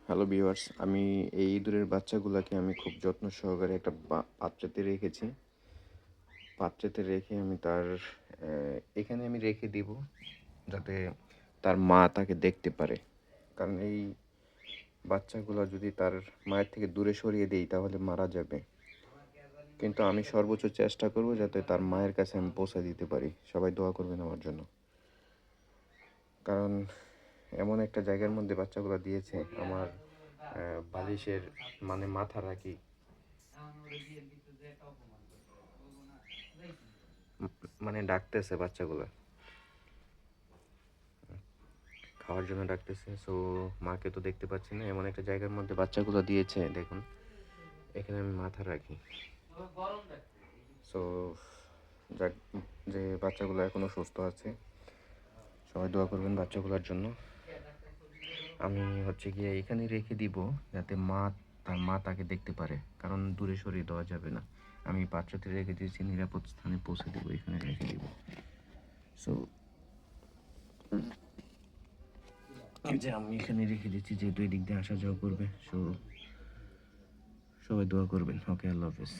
Hello viewers, আমি এই ইঁদুরের বাচ্চাগুলোকে আমি খুব যত্ন সহকারে একটা পাত্রেতে রেখেছি। পাত্রেতে রেখে আমি তার এখানে আমি রেখে দিব যাতে তার মা তাকে দেখতে পারে। কারণ এই বাচ্চাগুলো যদি তার মায়ের থেকে দূরে সরিয়ে দেই তাহলে মারা যাবে। কিন্তু আমি সর্বোচ্চ চেষ্টা করব যাতে তার মায়ের কাছে আমি পৌঁছে দিতে পারি। সবাই দোয়া করবেন আমার জন্য। কারণ এমন একটা জায়গার মধ্যে বাচ্চাগুলো দিয়েছে, আমার বালিশের মানে মাথা রাখি মানে ডাকতেছে বাচ্চাগুলো, খাওয়ার জন্য ডাকতেছে। সো মাকে তো দেখতে পাচ্ছি না, এমন একটা জায়গার মধ্যে বাচ্চাগুলো দিয়েছে। দেখুন এখানে আমি মাথা রাখি। সো যাক, যে বাচ্চাগুলো এখনো সুস্থ আছে, সবাই দোয়া করবেন বাচ্চাগুলোর জন্য। আমি হচ্ছে গিয়ে এখানে রেখে দিব যাতে তার মা তাকে দেখতে পারে, কারণ দূরে সরিয়ে দেওয়া যাবে না। আমি পাত্রতে রেখে দিয়েছি, নিরাপদ স্থানে পৌঁছে দেবো, এখানে রেখে দিব। সো যে আমি এখানে রেখে দিচ্ছি, যেহেতু এই দিক দিয়ে আসা যাওয়া করবে। সো সবাই দোয়া করবেন। ওকে, আল্লাহ হাফেজ।